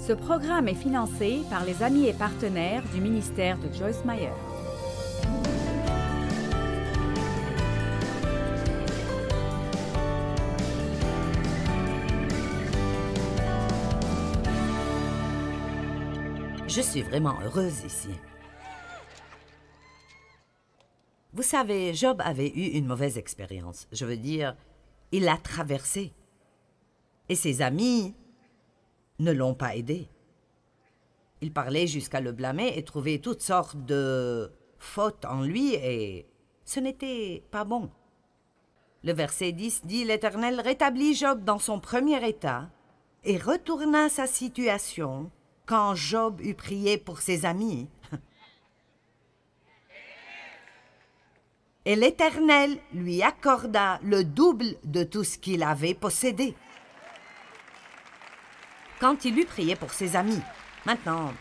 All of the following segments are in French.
Ce programme est financé par les amis et partenaires du ministère de Joyce Meyer. Je suis vraiment heureuse ici. Vous savez, Job avait eu une mauvaise expérience. Je veux dire, il l'a traversée. Et ses amis ne l'ont pas aidé. Ils parlaient jusqu'à le blâmer et trouvaient toutes sortes de fautes en lui et ce n'était pas bon. Le verset 10 dit « L'Éternel rétablit Job dans son premier état et retourna sa situation quand Job eut prié pour ses amis. Et l'Éternel lui accorda le double de tout ce qu'il avait possédé. » Quand il eut prié pour ses amis. Maintenant,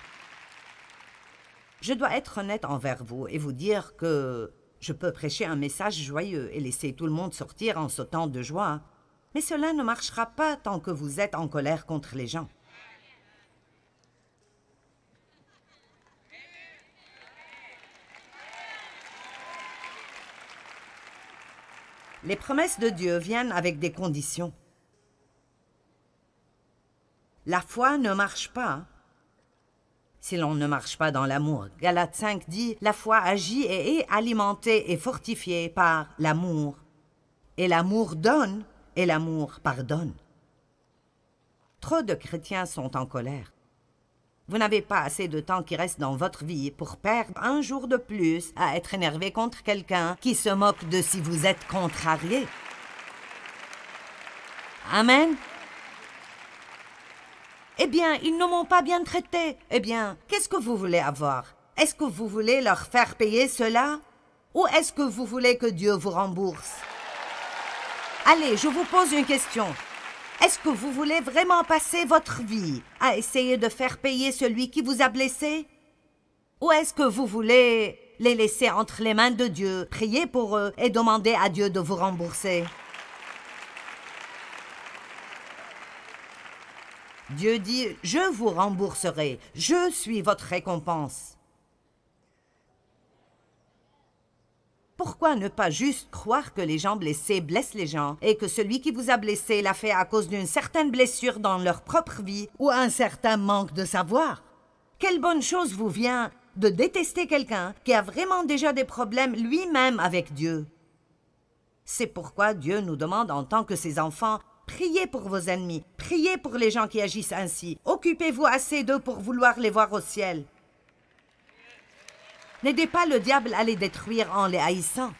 je dois être honnête envers vous et vous dire que je peux prêcher un message joyeux et laisser tout le monde sortir en sautant de joie, mais cela ne marchera pas tant que vous êtes en colère contre les gens. Les promesses de Dieu viennent avec des conditions. La foi ne marche pas si l'on ne marche pas dans l'amour. Galates 5 dit « La foi agit et est alimentée et fortifiée par l'amour. Et l'amour donne, et l'amour pardonne. » Trop de chrétiens sont en colère. Vous n'avez pas assez de temps qui reste dans votre vie pour perdre un jour de plus à être énervé contre quelqu'un qui se moque de si vous êtes contrarié. Amen. Eh bien, ils ne m'ont pas bien traité. Eh bien, qu'est-ce que vous voulez avoir? Est-ce que vous voulez leur faire payer cela? Ou est-ce que vous voulez que Dieu vous rembourse? Allez, je vous pose une question. Est-ce que vous voulez vraiment passer votre vie à essayer de faire payer celui qui vous a blessé? Ou est-ce que vous voulez les laisser entre les mains de Dieu, prier pour eux et demander à Dieu de vous rembourser? Dieu dit « Je vous rembourserai, je suis votre récompense. » Pourquoi ne pas juste croire que les gens blessés blessent les gens et que celui qui vous a blessé l'a fait à cause d'une certaine blessure dans leur propre vie ou un certain manque de savoir? Quelle bonne chose vous vient de détester quelqu'un qui a vraiment déjà des problèmes lui-même avec Dieu? C'est pourquoi Dieu nous demande en tant que ses enfants: priez pour vos ennemis, priez pour les gens qui agissent ainsi, occupez-vous assez d'eux pour vouloir les voir au ciel. N'aidez pas le diable à les détruire en les haïssant.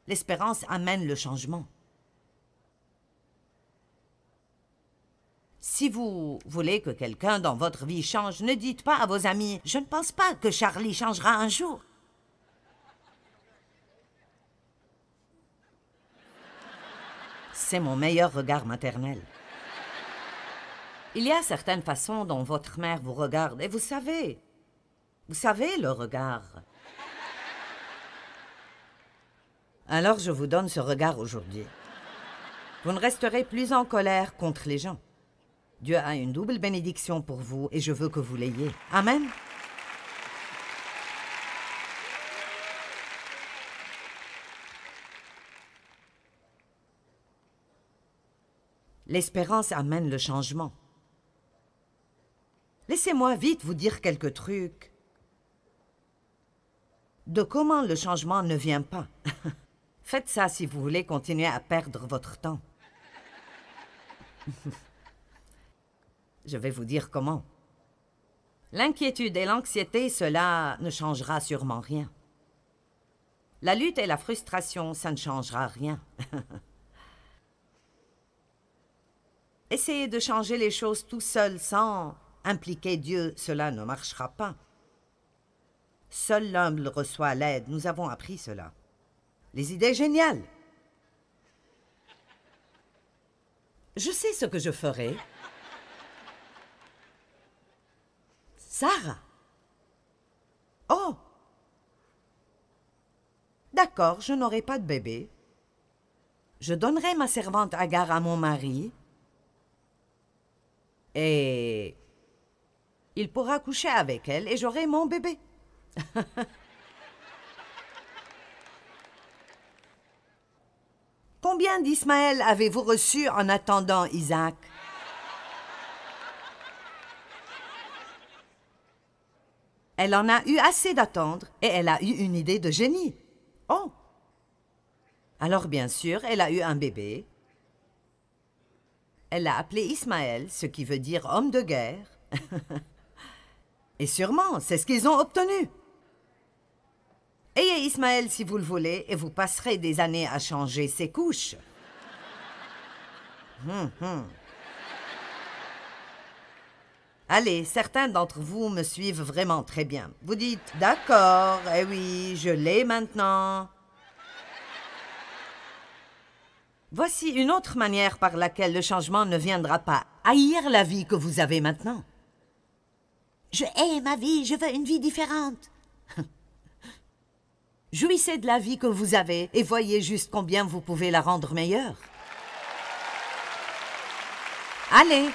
L'espérance amène le changement. Si vous voulez que quelqu'un dans votre vie change, ne dites pas à vos amis « Je ne pense pas que Charlie changera un jour ». C'est mon meilleur regard maternel. Il y a certaines façons dont votre mère vous regarde, et vous savez le regard. Alors je vous donne ce regard aujourd'hui. Vous ne resterez plus en colère contre les gens. Dieu a une double bénédiction pour vous, et je veux que vous l'ayez. Amen. L'espérance amène le changement. Laissez-moi vite vous dire quelques trucs de comment le changement ne vient pas. Faites ça si vous voulez continuer à perdre votre temps. Je vais vous dire comment. L'inquiétude et l'anxiété, cela ne changera sûrement rien. La lutte et la frustration, ça ne changera rien. Essayez de changer les choses tout seul sans impliquer Dieu, cela ne marchera pas. Seul l'humble reçoit l'aide, nous avons appris cela. Les idées géniales. Je sais ce que je ferai. Sarah. Oh. D'accord, je n'aurai pas de bébé. Je donnerai ma servante Agar à mon mari. Et il pourra coucher avec elle et j'aurai mon bébé. Combien d'Ismaël avez-vous reçu en attendant Isaac? Elle en a eu assez d'attendre et elle a eu une idée de génie. Oh! Alors bien sûr, elle a eu un bébé. Elle l'a appelé Ismaël, ce qui veut dire homme de guerre. Et sûrement, c'est ce qu'ils ont obtenu. Ayez Ismaël si vous le voulez et vous passerez des années à changer ses couches. Allez, certains d'entre vous me suivent vraiment très bien. Vous dites, d'accord, eh oui, je l'ai maintenant. Voici une autre manière par laquelle le changement ne viendra pas. Haïr la vie que vous avez maintenant. Je hais ma vie, je veux une vie différente. Jouissez de la vie que vous avez et voyez juste combien vous pouvez la rendre meilleure. Allez!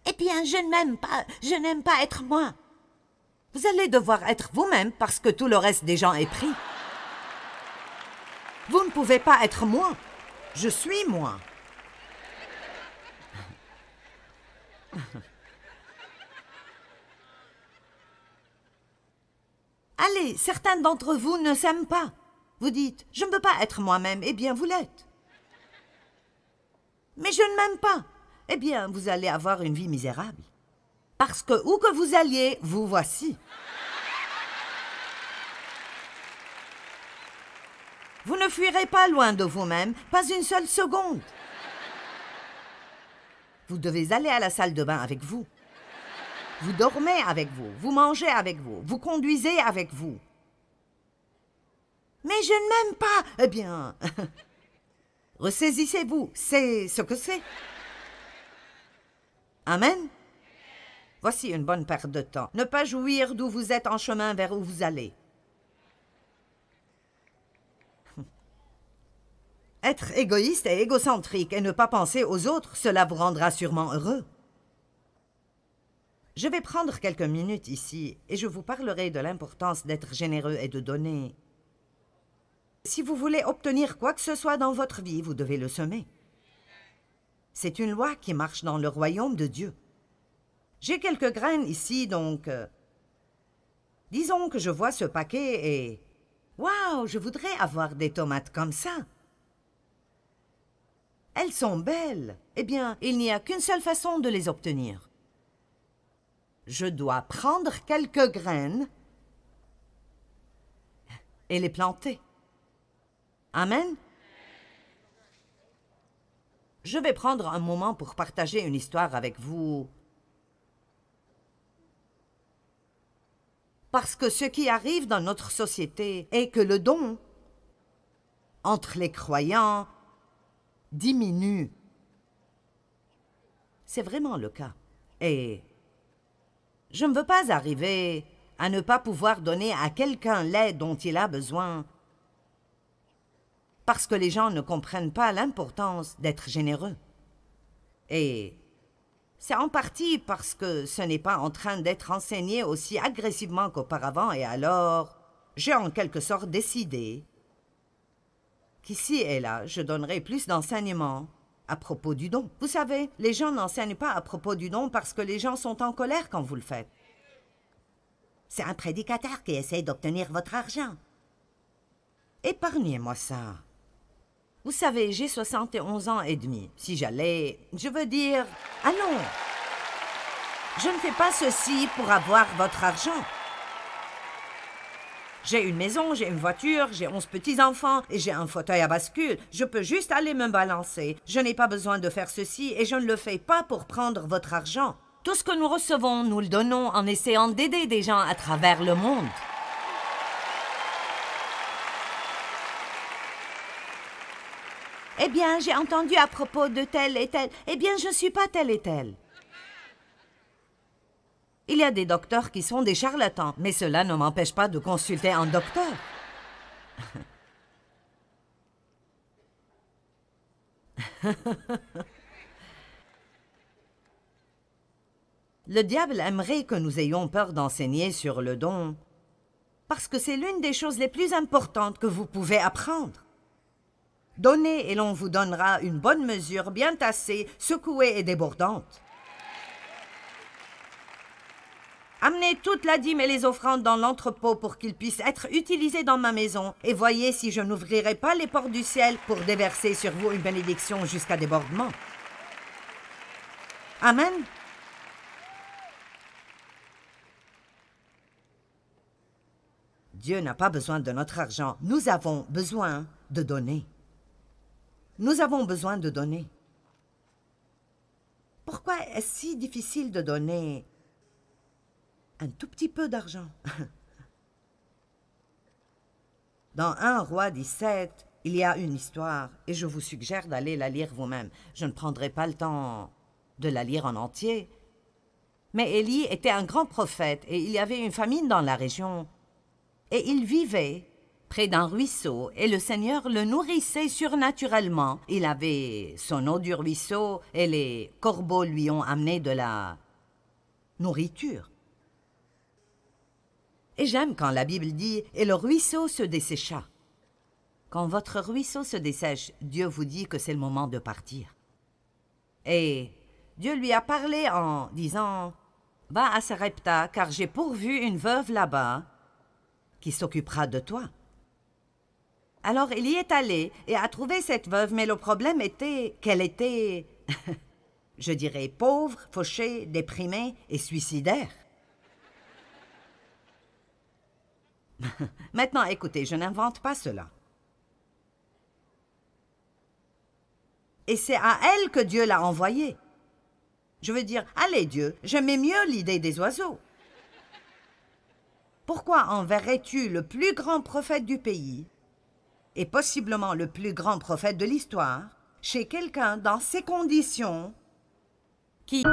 Eh bien, je n'aime pas être moi. Vous allez devoir être vous-même parce que tout le reste des gens est pris. Vous ne pouvez pas être moi. Je suis moi. Allez, certains d'entre vous ne s'aiment pas. Vous dites, je ne veux pas être moi-même. Eh bien, vous l'êtes. Mais je ne m'aime pas. Eh bien, vous allez avoir une vie misérable. Parce que où que vous alliez, vous voici. Vous ne fuirez pas loin de vous-même, pas une seule seconde. Vous devez aller à la salle de bain avec vous. Vous dormez avec vous, vous mangez avec vous, vous conduisez avec vous. Mais je ne m'aime pas. Eh bien, ressaisissez-vous, c'est ce que c'est. Amen. Voici une bonne perte de temps. Ne pas jouir d'où vous êtes en chemin vers où vous allez. Être égoïste et égocentrique et ne pas penser aux autres, cela vous rendra sûrement heureux. Je vais prendre quelques minutes ici et je vous parlerai de l'importance d'être généreux et de donner. Si vous voulez obtenir quoi que ce soit dans votre vie, vous devez le semer. C'est une loi qui marche dans le royaume de Dieu. J'ai quelques graines ici, donc... disons que je vois ce paquet et... Waouh, je voudrais avoir des tomates comme ça. Elles sont belles. Eh bien, il n'y a qu'une seule façon de les obtenir. Je dois prendre quelques graines et les planter. Amen. Je vais prendre un moment pour partager une histoire avec vous. Parce que ce qui arrive dans notre société est que le don entre les croyants diminue. C'est vraiment le cas. Et je ne veux pas arriver à ne pas pouvoir donner à quelqu'un l'aide dont il a besoin parce que les gens ne comprennent pas l'importance d'être généreux. Et c'est en partie parce que ce n'est pas en train d'être enseigné aussi agressivement qu'auparavant et alors j'ai en quelque sorte décidé qu'ici et là, je donnerai plus d'enseignements à propos du don. Vous savez, les gens n'enseignent pas à propos du don parce que les gens sont en colère quand vous le faites. C'est un prédicateur qui essaie d'obtenir votre argent. Épargnez-moi ça. Vous savez, j'ai 71 ans et demi. Si j'allais, je veux dire, ah non, je ne fais pas ceci pour avoir votre argent. J'ai une maison, j'ai une voiture, j'ai 11 petits-enfants et j'ai un fauteuil à bascule. Je peux juste aller me balancer. Je n'ai pas besoin de faire ceci et je ne le fais pas pour prendre votre argent. Tout ce que nous recevons, nous le donnons en essayant d'aider des gens à travers le monde. Eh bien, j'ai entendu à propos de tel et tel. Eh bien, je ne suis pas tel et tel. Il y a des docteurs qui sont des charlatans, mais cela ne m'empêche pas de consulter un docteur. Le diable aimerait que nous ayons peur d'enseigner sur le don, parce que c'est l'une des choses les plus importantes que vous pouvez apprendre. Donnez et l'on vous donnera une bonne mesure, bien tassée, secouée et débordante. Amenez toute la dîme et les offrandes dans l'entrepôt pour qu'ils puissent être utilisés dans ma maison, et voyez si je n'ouvrirai pas les portes du ciel pour déverser sur vous une bénédiction jusqu'à débordement. Amen. Dieu n'a pas besoin de notre argent. Nous avons besoin de donner. Nous avons besoin de donner. Pourquoi est-ce si difficile de donner un tout petit peu d'argent? Dans 1 Roi 17, il y a une histoire, et je vous suggère d'aller la lire vous-même. Je ne prendrai pas le temps de la lire en entier. Mais Élie était un grand prophète, et il y avait une famine dans la région. Et il vivait près d'un ruisseau, et le Seigneur le nourrissait surnaturellement. Il avait son eau du ruisseau, et les corbeaux lui ont amené de la nourriture. Et j'aime quand la Bible dit « Et le ruisseau se dessécha ». Quand votre ruisseau se dessèche, Dieu vous dit que c'est le moment de partir. Et Dieu lui a parlé en disant « Va à Sarepta, car j'ai pourvu une veuve là-bas qui s'occupera de toi. » Alors il y est allé et a trouvé cette veuve, mais le problème était qu'elle était, je dirais, pauvre, fauchée, déprimée et suicidaire. Maintenant, écoutez, je n'invente pas cela. Et c'est à elle que Dieu l'a envoyée. Je veux dire, allez Dieu, j'aimais mieux l'idée des oiseaux. Pourquoi enverrais-tu le plus grand prophète du pays, et possiblement le plus grand prophète de l'histoire, chez quelqu'un dans ces conditions qui...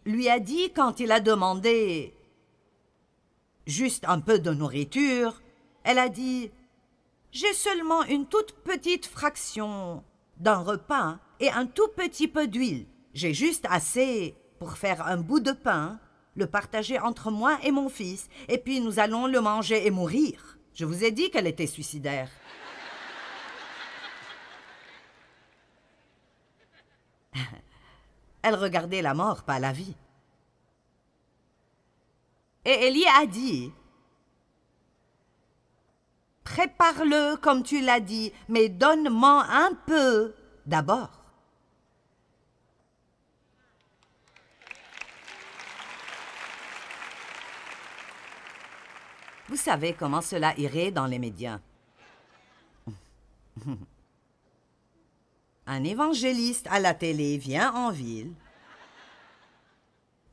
lui a dit quand il a demandé juste un peu de nourriture, elle a dit « J'ai seulement une toute petite fraction d'un repas et un tout petit peu d'huile. J'ai juste assez pour faire un bout de pain, le partager entre moi et mon fils, et puis nous allons le manger et mourir. » Je vous ai dit qu'elle était suicidaire. Elle regardait la mort, pas la vie. Et Élie a dit « Prépare-le comme tu l'as dit, mais donne-moi un peu d'abord. » Vous savez comment cela irait dans les médias. Un évangéliste à la télé vient en ville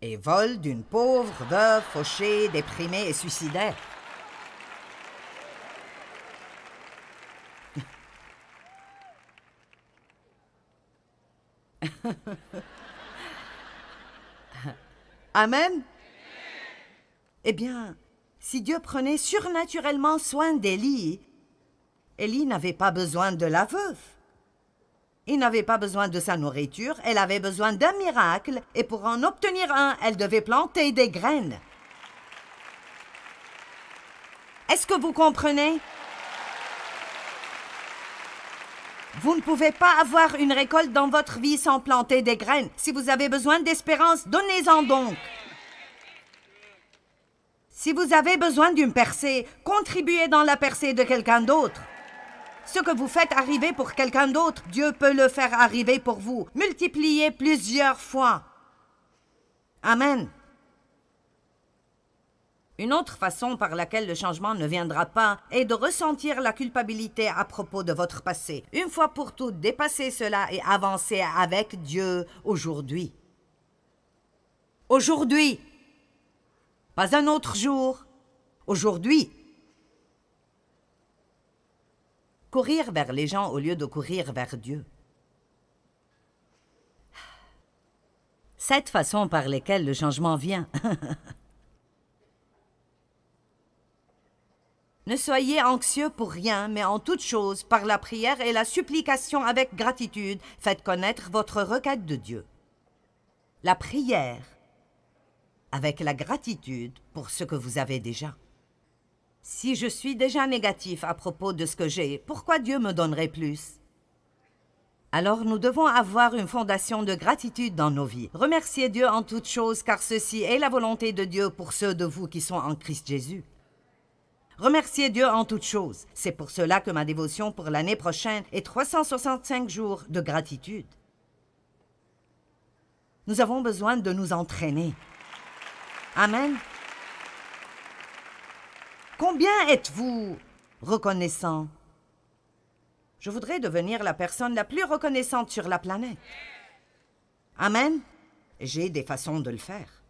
et vole d'une pauvre veuve fauchée, déprimée et suicidaire. Amen. Eh bien, si Dieu prenait surnaturellement soin d'Élie, Élie n'avait pas besoin de la veuve. Il n'avait pas besoin de sa nourriture, elle avait besoin d'un miracle, et pour en obtenir un, elle devait planter des graines. Est-ce que vous comprenez? Vous ne pouvez pas avoir une récolte dans votre vie sans planter des graines. Si vous avez besoin d'espérance, donnez-en donc. Si vous avez besoin d'une percée, contribuez dans la percée de quelqu'un d'autre. Ce que vous faites arriver pour quelqu'un d'autre, Dieu peut le faire arriver pour vous. Multipliez plusieurs fois. Amen. Une autre façon par laquelle le changement ne viendra pas est de ressentir la culpabilité à propos de votre passé. Une fois pour toutes, dépassez cela et avancez avec Dieu aujourd'hui. Aujourd'hui. Pas un autre jour. Aujourd'hui. Courir vers les gens au lieu de courir vers Dieu. Cette façon par laquelle le changement vient. Ne soyez anxieux pour rien, mais en toute chose, par la prière et la supplication avec gratitude, faites connaître votre requête de Dieu. La prière avec la gratitude pour ce que vous avez déjà. Si je suis déjà négatif à propos de ce que j'ai, pourquoi Dieu me donnerait plus? Alors nous devons avoir une fondation de gratitude dans nos vies. Remerciez Dieu en toutes choses, car ceci est la volonté de Dieu pour ceux de vous qui sont en Christ Jésus. Remerciez Dieu en toutes choses. C'est pour cela que ma dévotion pour l'année prochaine est 365 jours de gratitude. Nous avons besoin de nous entraîner. Amen. Combien êtes-vous reconnaissant? Je voudrais devenir la personne la plus reconnaissante sur la planète. Amen. J'ai des façons de le faire.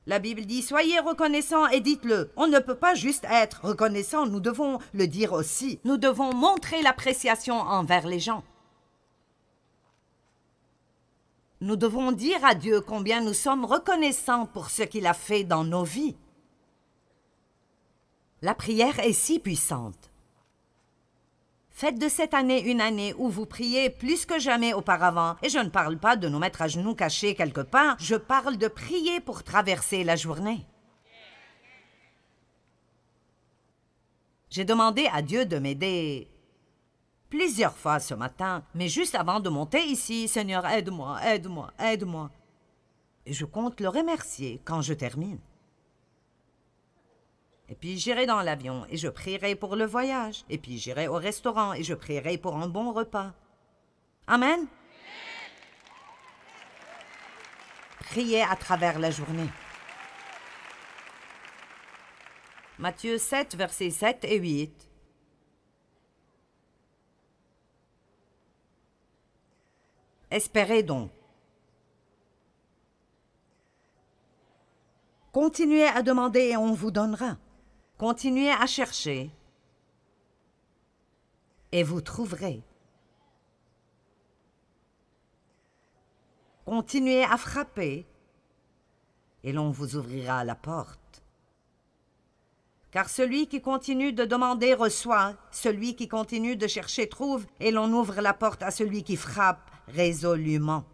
La Bible dit « Soyez reconnaissants et dites-le ». On ne peut pas juste être reconnaissant, nous devons le dire aussi. Nous devons montrer l'appréciation envers les gens. Nous devons dire à Dieu combien nous sommes reconnaissants pour ce qu'il a fait dans nos vies. La prière est si puissante. Faites de cette année une année où vous priez plus que jamais auparavant. Et je ne parle pas de nous mettre à genoux cachés quelque part, je parle de prier pour traverser la journée. J'ai demandé à Dieu de m'aider plusieurs fois ce matin, mais juste avant de monter ici, « Seigneur, aide-moi, aide-moi, aide-moi ». Et je compte le remercier quand je termine. Et puis j'irai dans l'avion et je prierai pour le voyage. Et puis j'irai au restaurant et je prierai pour un bon repas. Amen. Priez à travers la journée. Matthieu 7, versets 7 et 8. Espérez donc. Continuez à demander et on vous donnera. Continuez à chercher et vous trouverez. Continuez à frapper et l'on vous ouvrira la porte. Car celui qui continue de demander reçoit, celui qui continue de chercher trouve, et l'on ouvre la porte à celui qui frappe résolument.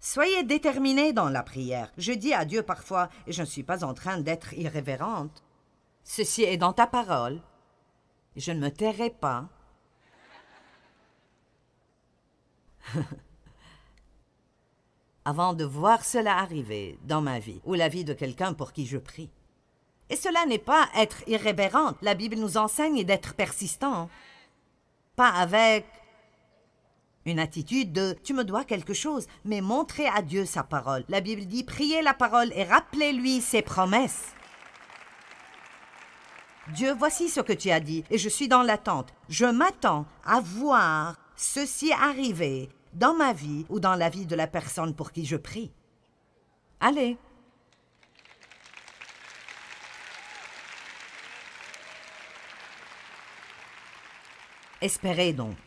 Soyez déterminés dans la prière. Je dis à Dieu parfois, et je ne suis pas en train d'être irrévérente, « Ceci est dans ta parole, je ne me tairai pas. » Avant de voir cela arriver dans ma vie, ou la vie de quelqu'un pour qui je prie. Et cela n'est pas être irrévérente. La Bible nous enseigne d'être persistant. Pas avec une attitude de « tu me dois quelque chose », mais montrez à Dieu sa parole. La Bible dit « priez la parole et rappelez-lui ses promesses ». Dieu, voici ce que tu as dit, et je suis dans l'attente. Je m'attends à voir ceci arriver dans ma vie ou dans la vie de la personne pour qui je prie. Allez. Espérez donc.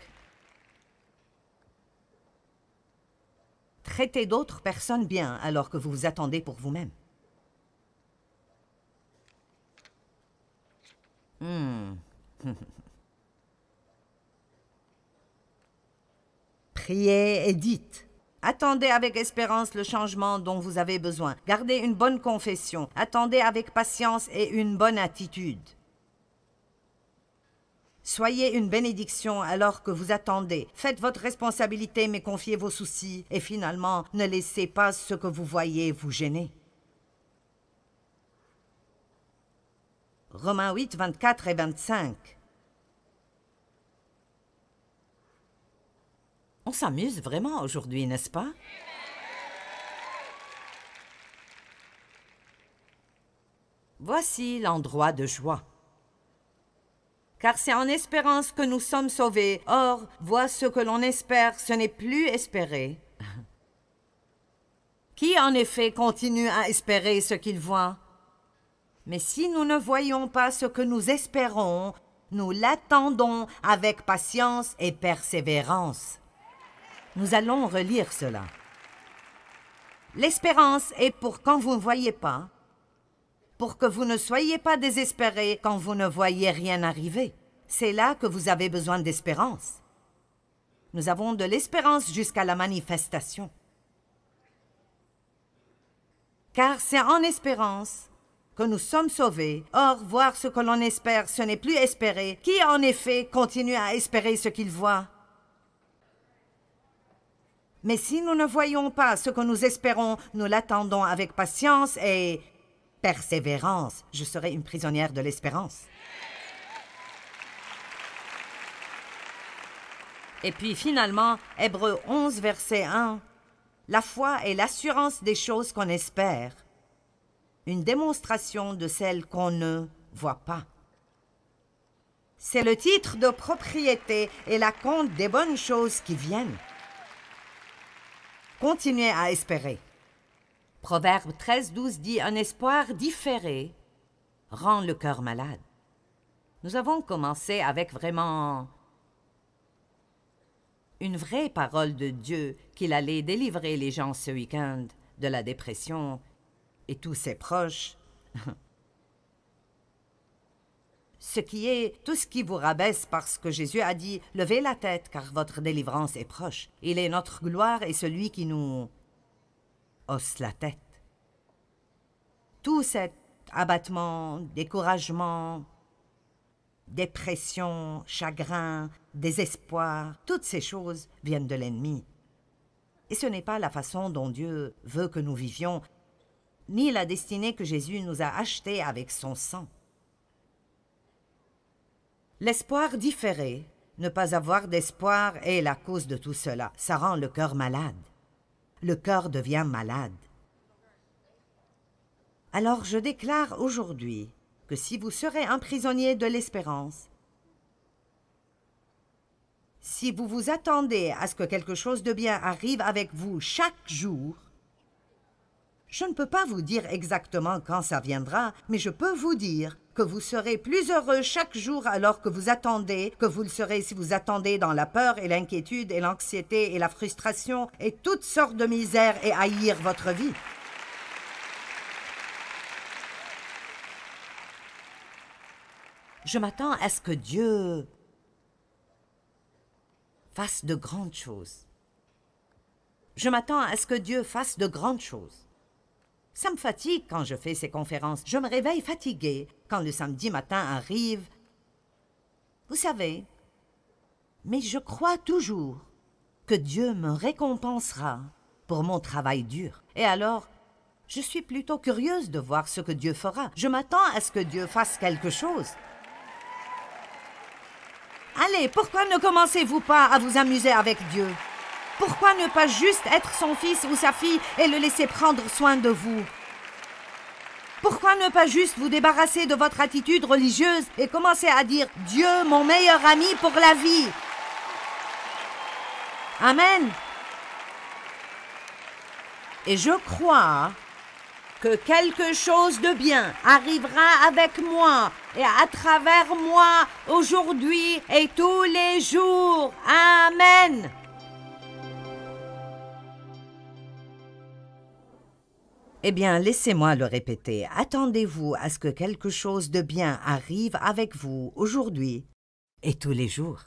Traitez d'autres personnes bien alors que vous vous attendez pour vous-même. Priez et dites. Attendez avec espérance le changement dont vous avez besoin. Gardez une bonne confession. Attendez avec patience et une bonne attitude. Soyez une bénédiction alors que vous attendez. Faites votre responsabilité, mais confiez vos soucis. Et finalement, ne laissez pas ce que vous voyez vous gêner. Romains 8, 24 et 25. On s'amuse vraiment aujourd'hui, n'est-ce pas? Voici l'endroit de joie. Car c'est en espérance que nous sommes sauvés. Or, vois ce que l'on espère, ce n'est plus espérer. Qui, en effet, continue à espérer ce qu'il voit? Mais si nous ne voyons pas ce que nous espérons, nous l'attendons avec patience et persévérance. Nous allons relire cela. L'espérance est pour quand vous ne voyez pas, pour que vous ne soyez pas désespérés quand vous ne voyez rien arriver. C'est là que vous avez besoin d'espérance. Nous avons de l'espérance jusqu'à la manifestation. Car c'est en espérance que nous sommes sauvés. Or, voir ce que l'on espère, ce n'est plus espérer. Qui, en effet, continue à espérer ce qu'il voit? Mais si nous ne voyons pas ce que nous espérons, nous l'attendons avec patience et persévérance. Je serai une prisonnière de l'espérance. Et puis finalement, Hébreux 11, verset 1. La foi est l'assurance des choses qu'on espère, une démonstration de celles qu'on ne voit pas. C'est le titre de propriété et la compte des bonnes choses qui viennent. Continuez à espérer. Proverbe 13, 12 dit « Un espoir différé rend le cœur malade ». Nous avons commencé avec vraiment une vraie parole de Dieu qu'il allait délivrer les gens ce week-end de la dépression et tous ses proches. Tout ce qui vous rabaisse parce que Jésus a dit « Levez la tête car votre délivrance est proche ». Il est notre gloire et celui qui nous hausse la tête. Tout cet abattement, découragement, dépression, chagrin, désespoir, toutes ces choses viennent de l'ennemi. Et ce n'est pas la façon dont Dieu veut que nous vivions, ni la destinée que Jésus nous a achetée avec son sang. L'espoir différé, ne pas avoir d'espoir est la cause de tout cela. Ça rend le cœur malade. Le cœur devient malade. Alors je déclare aujourd'hui que si vous serez un prisonnier de l'espérance, si vous vous attendez à ce que quelque chose de bien arrive avec vous chaque jour, je ne peux pas vous dire exactement quand ça viendra, mais je peux vous dire que vous serez plus heureux chaque jour alors que vous attendez, que vous le serez si vous attendez dans la peur et l'inquiétude et l'anxiété et la frustration et toutes sortes de misères et haïr votre vie. Je m'attends à ce que Dieu fasse de grandes choses. Je m'attends à ce que Dieu fasse de grandes choses. Ça me fatigue quand je fais ces conférences. Je me réveille fatiguée quand le samedi matin arrive. Vous savez, mais je crois toujours que Dieu me récompensera pour mon travail dur. Et alors, je suis plutôt curieuse de voir ce que Dieu fera. Je m'attends à ce que Dieu fasse quelque chose. Allez, pourquoi ne commencez-vous pas à vous amuser avec Dieu? Pourquoi ne pas juste être son fils ou sa fille et le laisser prendre soin de vous? Pourquoi ne pas juste vous débarrasser de votre attitude religieuse et commencer à dire « Dieu, mon meilleur ami pour la vie ». Amen. Et je crois que quelque chose de bien arrivera avec moi et à travers moi aujourd'hui et tous les jours. Amen. Eh bien, laissez-moi le répéter. Attendez-vous à ce que quelque chose de bien arrive avec vous aujourd'hui et tous les jours.